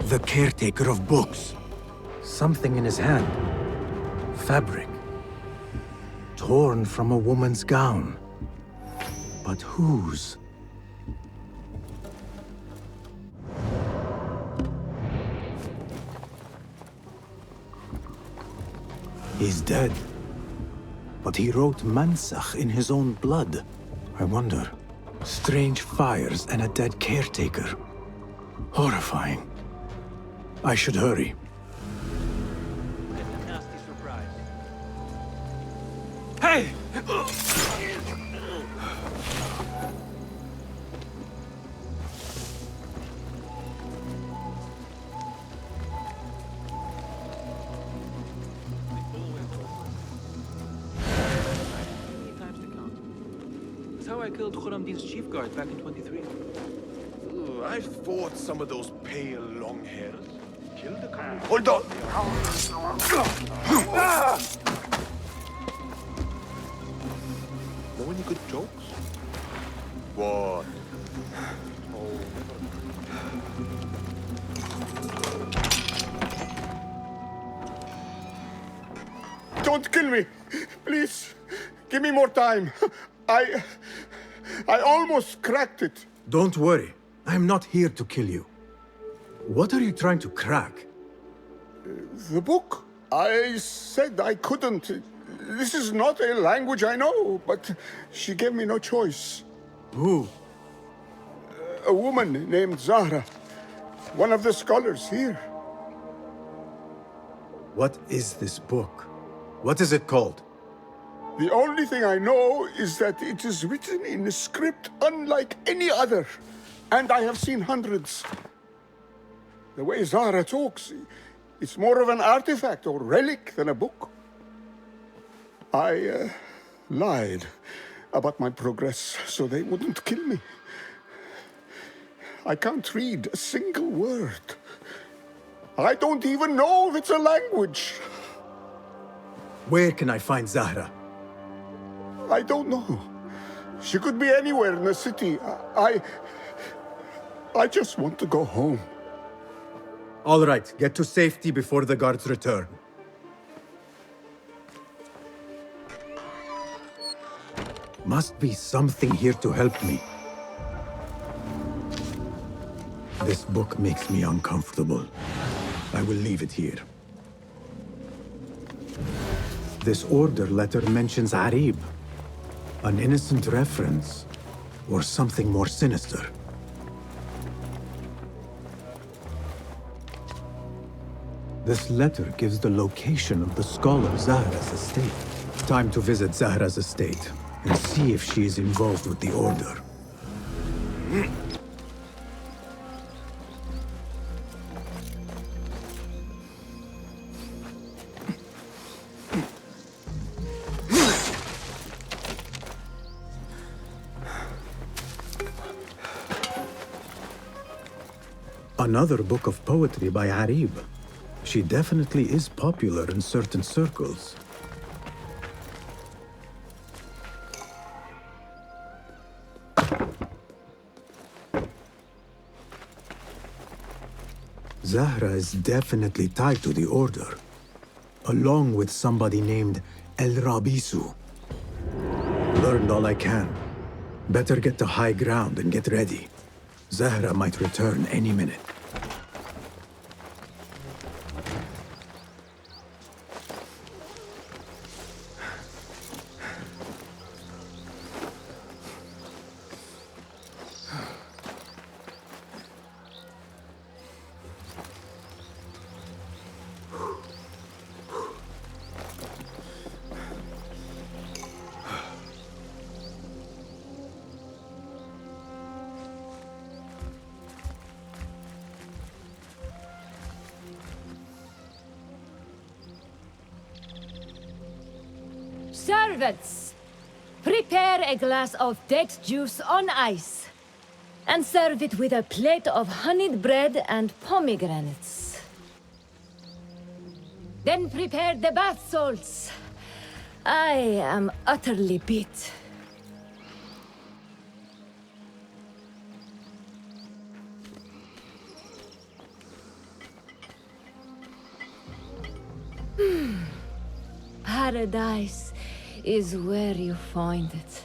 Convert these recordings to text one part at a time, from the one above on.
The caretaker of books. Something in his hand. Fabric. Torn from a woman's gown. But whose? He's dead. But he wrote Mansach in his own blood. I wonder. Strange fires and a dead caretaker. Horrifying. I should hurry. A nasty surprise. Hey! How I killed Khurramdin's chief guard back in 23. Ooh, I fought some of those pale long hairs. Killed a couple. Hold on! Know any good jokes? What? Oh, never. Don't kill me! Please! Give me more time! I almost cracked it. Don't worry. I'm not here to kill you. What are you trying to crack? The book? I said I couldn't. This is not a language I know, but she gave me no choice. Who? A woman named Zahra. One of the scholars here. What is this book? What is it called? The only thing I know is that it is written in a script unlike any other. And I have seen hundreds. The way Zahra talks, it's more of an artifact or relic than a book. I lied about my progress so they wouldn't kill me. I can't read a single word. I don't even know if it's a language. Where can I find Zahra? I don't know. She could be anywhere in the city. I just want to go home. All right, get to safety before the guards return. Must be something here to help me. This book makes me uncomfortable. I will leave it here. This order letter mentions Arib. An innocent reference, or something more sinister. This letter gives the location of the scholar Zahra's estate. Time to visit Zahra's estate and see if she is involved with the order. Another book of poetry by Arib. She definitely is popular in certain circles. Zahra is definitely tied to the order, along with somebody named El Rabisu. Learned all I can. Better get to high ground and get ready. Zahra might return any minute. Servants, prepare a glass of date juice on ice, and serve it with a plate of honeyed bread and pomegranates. Then prepare the bath salts. I am utterly beat. Paradise is where you find it.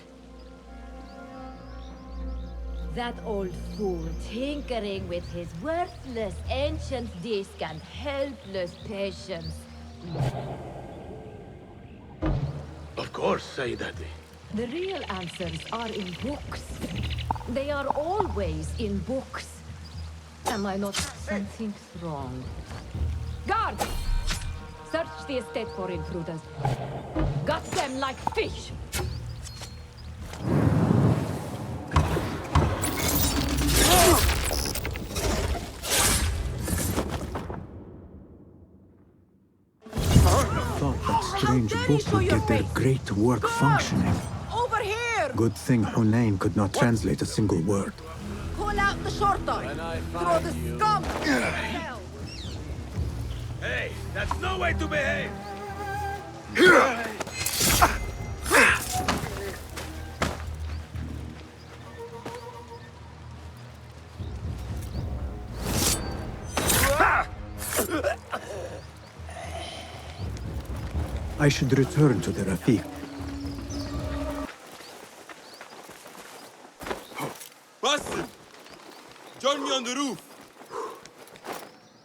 That old fool tinkering with his worthless ancient disc and helpless patience. Of course, Sayyidati. The real answers are in books. They are always in books. Am I not something wrong? Guard! Search the estate for intruders. Gut them like fish! Thought that strange book would get their great work functioning. Over here! Good thing Hunain could not translate a single word. Pull out the shorter! Throw the scum! Hey, that's no way to behave! I should return to the Rafiq. Basim! Join me on the roof!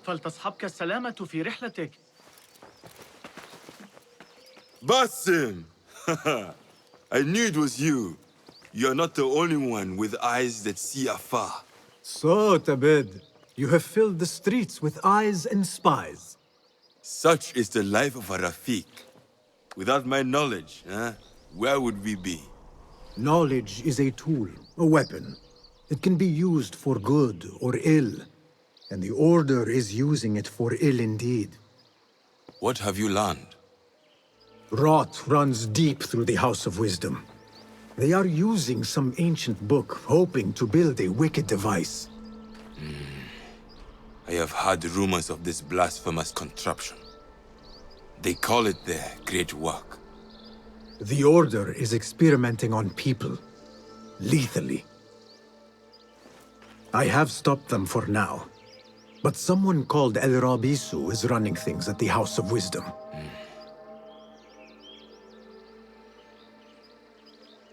فلتصحبك السلامة في رحلتك. Basim! I knew it was you. You're not the only one with eyes that see afar. So, Tabid, you have filled the streets with eyes and spies. Such is the life of a Rafiq. Without my knowledge, where would we be? Knowledge is a tool, a weapon. It can be used for good or ill, and the Order is using it for ill indeed. What have you learned? Rot runs deep through the House of Wisdom. They are using some ancient book, hoping to build a wicked device. I have heard rumors of this blasphemous contraption. They call it their great work. The Order is experimenting on people, lethally. I have stopped them for now, but someone called El Rabisu is running things at the House of Wisdom.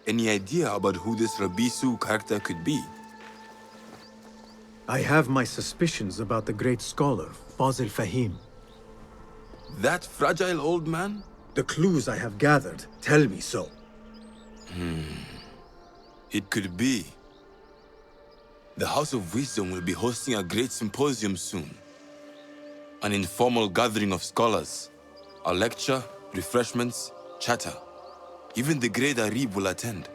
Any idea about who this Rabisu character could be? I have my suspicions about the great scholar, Fazil Fahim. That fragile old man? The clues I have gathered tell me so. It could be. The House of Wisdom will be hosting a great symposium soon. An informal gathering of scholars. A lecture, refreshments, chatter. Even the great Arib will attend.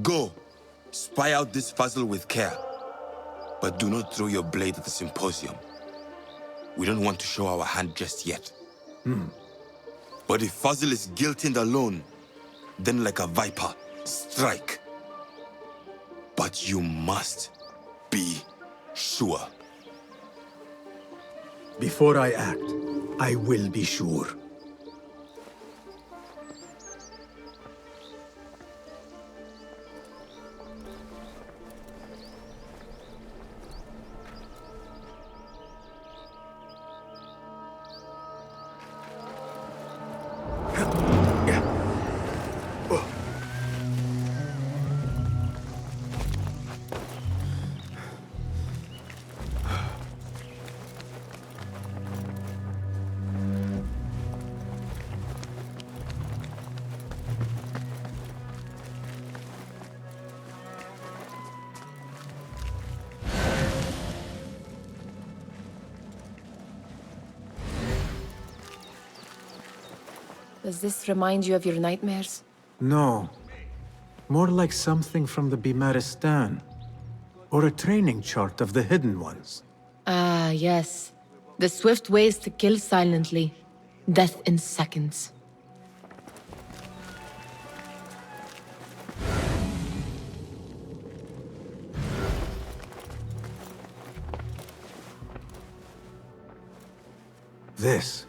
Go, spy out this puzzle with care. But do not throw your blade at the symposium. We don't want to show our hand just yet. But if Fazil is guilty and alone, then like a viper, strike. But you must be sure. Before I act, I will be sure. Does this remind you of your nightmares? No. More like something from the Bimaristan. Or a training chart of the Hidden Ones. Ah, yes. The swift ways to kill silently. Death in seconds. This.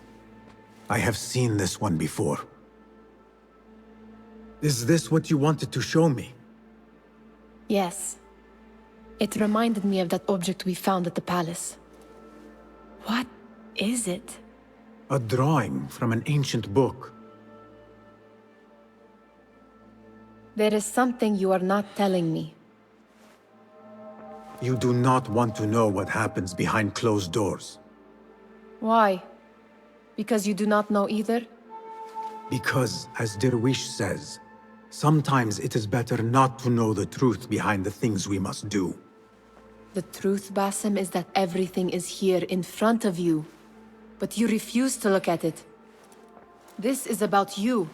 I have seen this one before. Is this what you wanted to show me? Yes. It reminded me of that object we found at the palace. What is it? A drawing from an ancient book. There is something you are not telling me. You do not want to know what happens behind closed doors. Why? Because you do not know either? Because, as Derwish says, sometimes it is better not to know the truth behind the things we must do. The truth, Basim, is that everything is here in front of you. But you refuse to look at it. This is about you.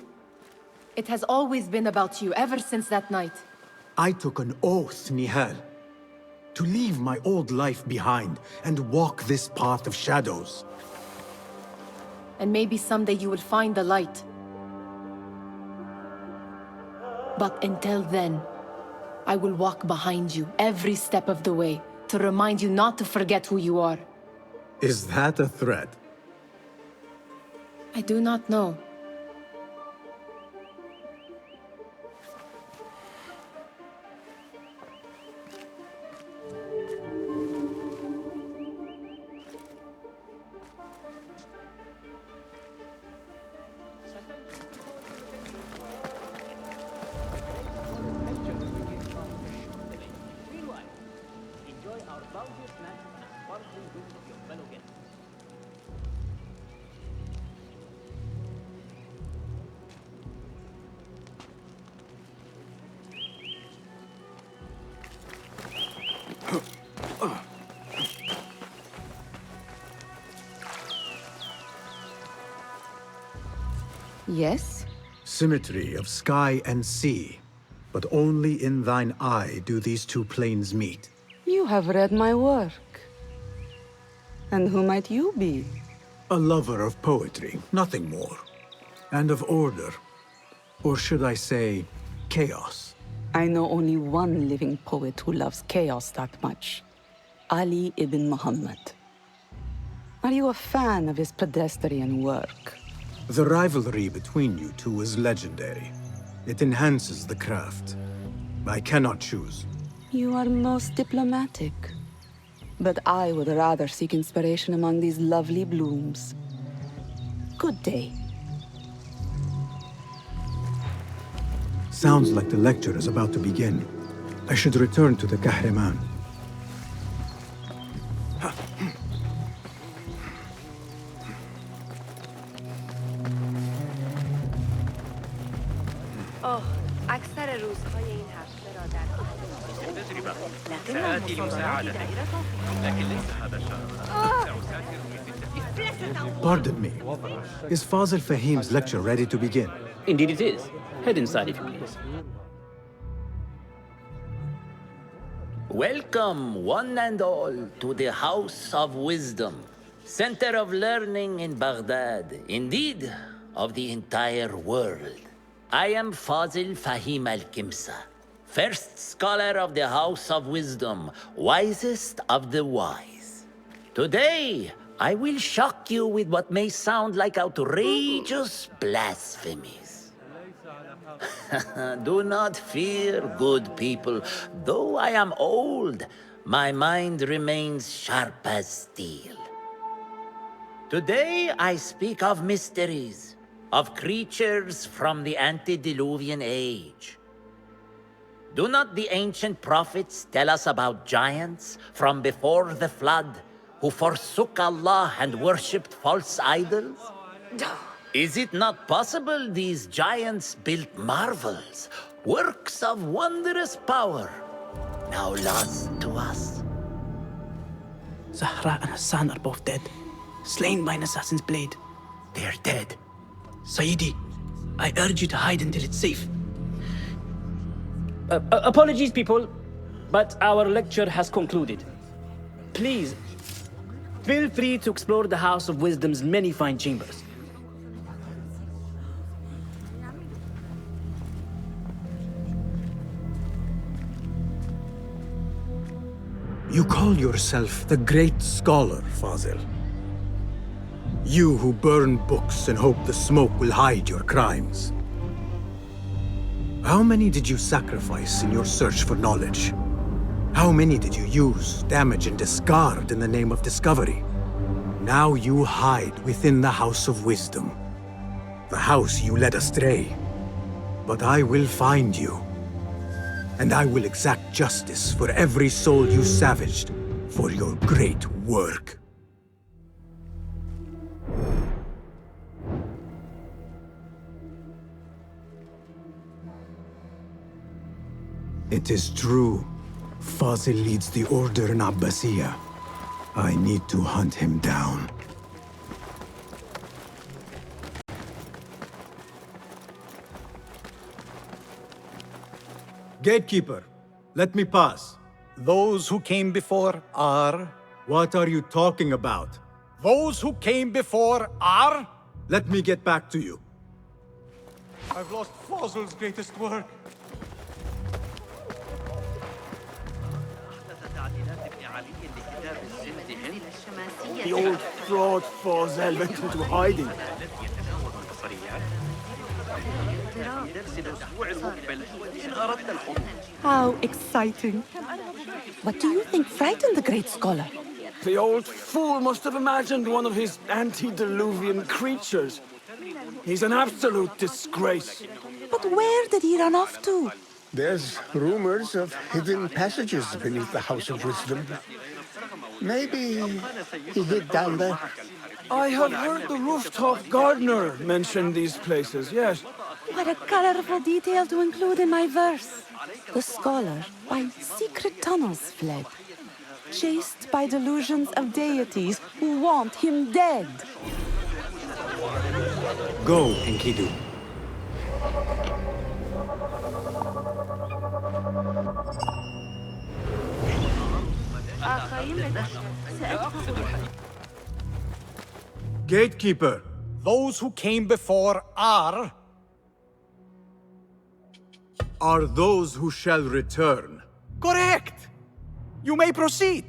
It has always been about you, ever since that night. I took an oath, Nihal, to leave my old life behind and walk this path of shadows. And maybe someday you will find the light. But until then, I will walk behind you every step of the way to remind you not to forget who you are. Is that a threat? I do not know. Yes? Symmetry of sky and sea, but only in thine eye do these two planes meet. You have read my work. And who might you be? A lover of poetry, nothing more. And of order. Or should I say, chaos. I know only one living poet who loves chaos that much. Ali ibn Muhammad. Are you a fan of his pedestrian work? The rivalry between you two is legendary. It enhances the craft. I cannot choose. You are most diplomatic. But I would rather seek inspiration among these lovely blooms. Good day. Sounds like the lecture is about to begin. I should return to the Kahraman. أكثر روزهای این هفته را در تجربة سآتي لمساعدتك لكن ليس هذا الشهر سأسافر Pardon me. Is Fazil Fahim's lecture ready to begin? Indeed it is. Head inside if you please. Welcome, one and all, to the House of Wisdom, center of learning in Baghdad, indeed, of the entire world. I am Fazil Fahim al-Kimsa, first scholar of the House of Wisdom, wisest of the wise. Today, I will shock you with what may sound like outrageous blasphemies. Do not fear, good people. Though I am old, my mind remains sharp as steel. Today, I speak of mysteries, of creatures from the antediluvian age. Do not the ancient prophets tell us about giants from before the flood who forsook Allah and worshipped false idols? Is it not possible these giants built marvels, works of wondrous power, now lost to us? Zahra and Hassan are both dead, slain by an assassin's blade. They're dead. Sayyidi, I urge you to hide until it's safe. Apologies, people, but our lecture has concluded. Please, feel free to explore the House of Wisdom's many fine chambers. You call yourself the great scholar, Fazil. You who burn books and hope the smoke will hide your crimes. How many did you sacrifice in your search for knowledge? How many did you use, damage, and discard in the name of discovery? Now you hide within the House of Wisdom. The house you led astray. But I will find you. And I will exact justice for every soul you savaged for your great work. It is true. Fazil leads the Order in Abbasiyah. I need to hunt him down. Gatekeeper, let me pass. Those who came before are... What are you talking about? Those who came before are... Let me get back to you. I've lost Fazil's greatest work. The old fraud Fazil went into hiding. How exciting. What do you think frightened the great scholar? The old fool must have imagined one of his antediluvian creatures. He's an absolute disgrace. But where did he run off to? There's rumors of hidden passages beneath the House of Wisdom. Maybe he hid down there. I have heard the rooftop gardener mention these places, yes. What a colorful detail to include in my verse. The scholar by secret tunnels fled, chased by delusions of deities who want him dead. Go, Enkidu. Gatekeeper. Those who came before are... Are those who shall return. Correct! You may proceed.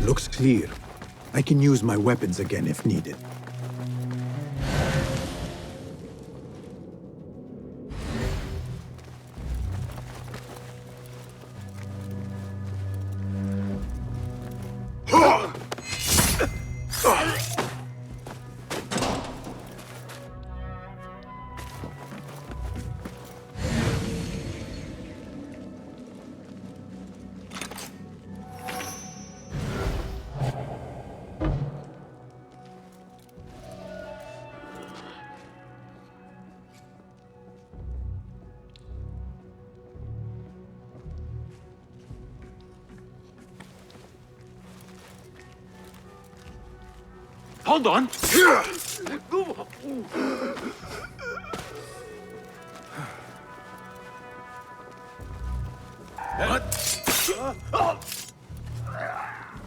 Looks clear. I can use my weapons again if needed. Hold on!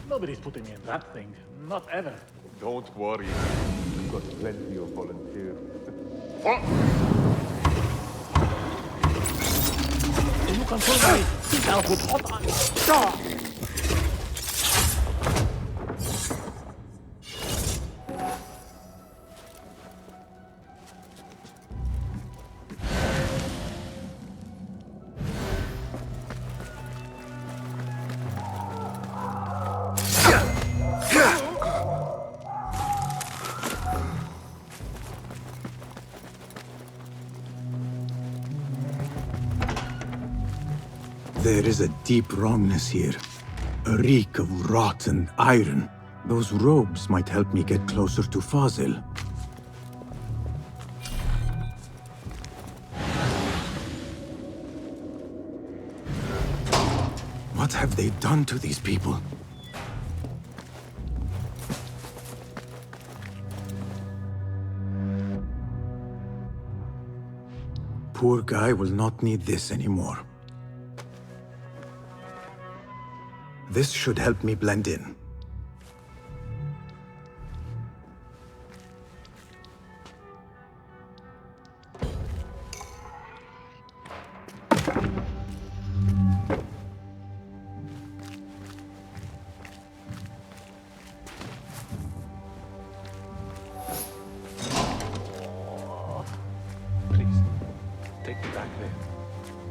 Nobody's putting me in that thing. Not ever. Don't worry. We've got plenty of volunteers. You can pull my feet out with hot iron. There is a deep wrongness here. A reek of rotten iron. Those robes might help me get closer to Fazil. What have they done to these people? Poor guy will not need this anymore. This should help me blend in.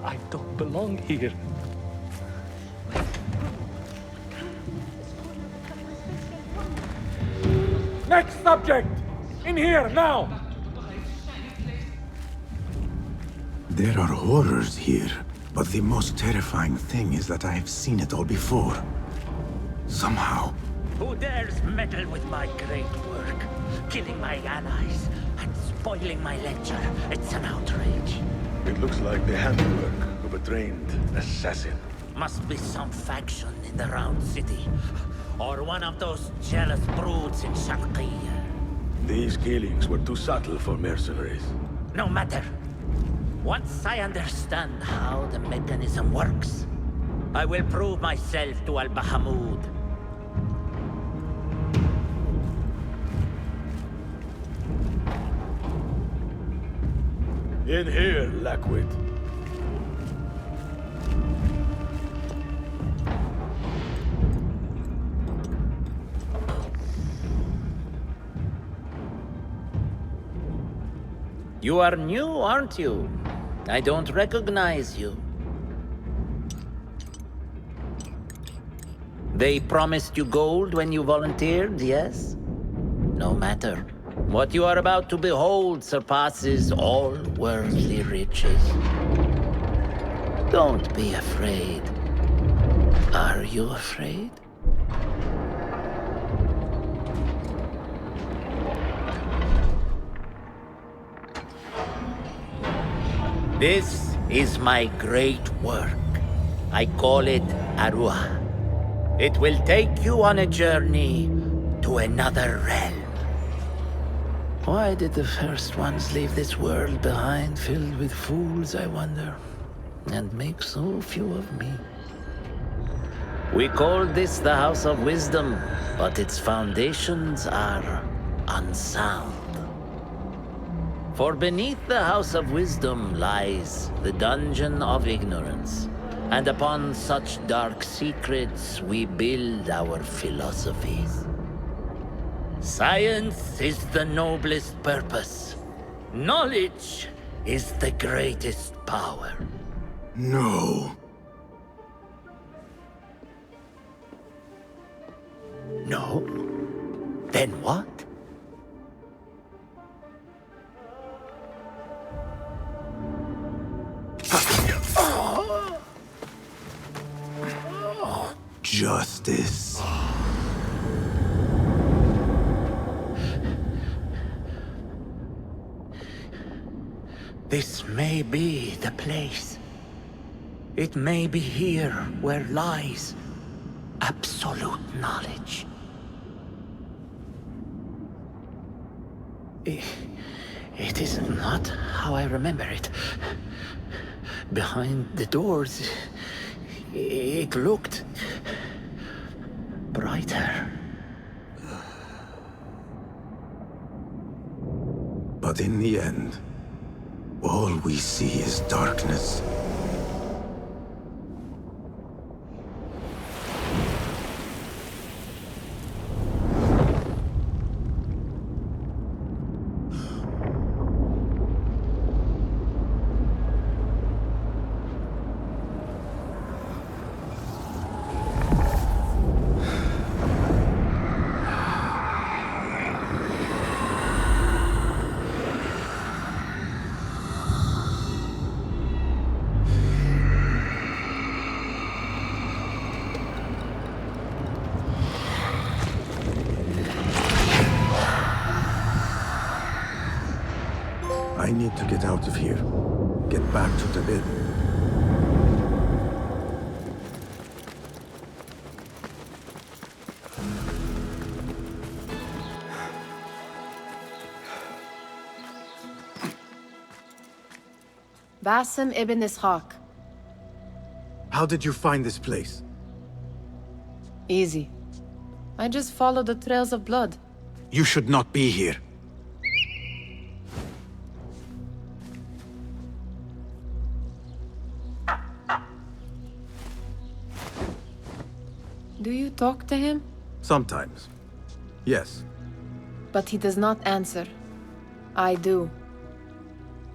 I don't belong here. Next subject! In here, now! There are horrors here, but the most terrifying thing is that I have seen it all before. Somehow. Who dares meddle with my great work? Killing my allies and spoiling my lecture. It's an outrage. It looks like the handiwork of a trained assassin. Must be some faction in the Round City. Or one of those jealous broods in Sharqiyya. These killings were too subtle for mercenaries. No matter. Once I understand how the mechanism works, I will prove myself to Al-Bahamud. In here, Lackwit. You are new, aren't you? I don't recognize you. They promised you gold when you volunteered, yes? No matter. What you are about to behold surpasses all worldly riches. Don't be afraid. Are you afraid? This is my great work. I call it Arua. It will take you on a journey to another realm. Why did the first ones leave this world behind, filled with fools, I wonder, and make so few of me? We called this the House of Wisdom, but its foundations are unsound. For beneath the House of Wisdom lies the Dungeon of Ignorance, and upon such dark secrets we build our philosophies. Science is the noblest purpose. Knowledge is the greatest power. No. No? Then what? Justice. This may be the place. It may be here where lies absolute knowledge. It is not how I remember it. Behind the doors, it looked brighter. But in the end, all we see is darkness. I need to get out of here. Get back to the bed. Basim ibn Ishaq. How did you find this place? Easy. I just followed the trails of blood. You should not be here. Do you talk to him? Sometimes. Yes. But he does not answer. I do.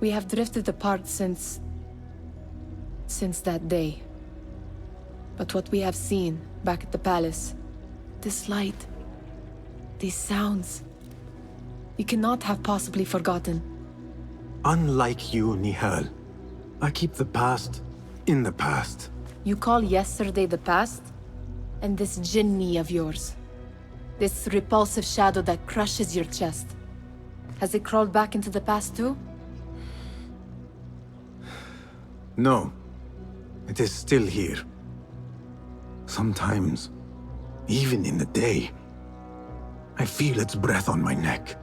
We have drifted apart since since that day. But what we have seen back at the palace, this light, these sounds, you cannot have possibly forgotten. Unlike you, Nihal, I keep the past in the past. You call yesterday the past? And this Jinni of yours, this repulsive shadow that crushes your chest, has it crawled back into the past too? No, it is still here. Sometimes, even in the day, I feel its breath on my neck.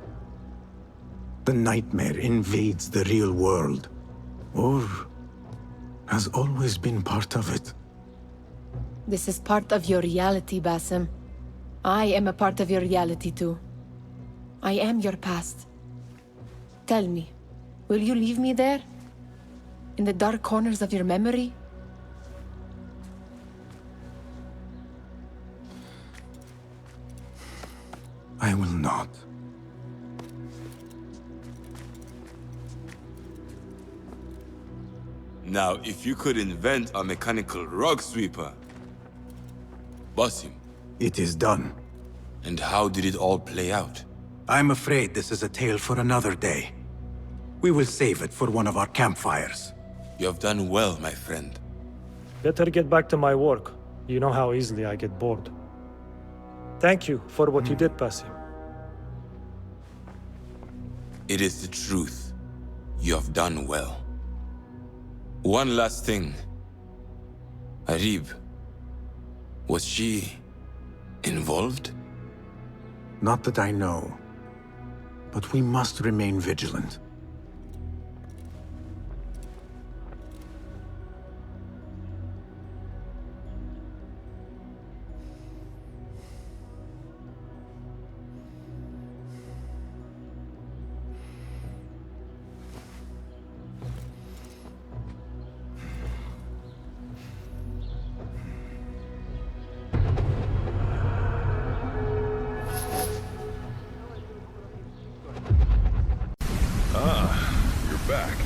The nightmare invades the real world, or has always been part of it. This is part of your reality, Basim. I am a part of your reality too. I am your past. Tell me, will you leave me there? In the dark corners of your memory? I will not. Now, if you could invent a mechanical rug sweeper, Basim. It is done. And how did it all play out? I'm afraid this is a tale for another day. We will save it for one of our campfires. You have done well, my friend. Better get back to my work. You know how easily I get bored. Thank you for what you did, Basim. It is the truth. You have done well. One last thing. Arib, was she involved? Not that I know. But we must remain vigilant. You're back.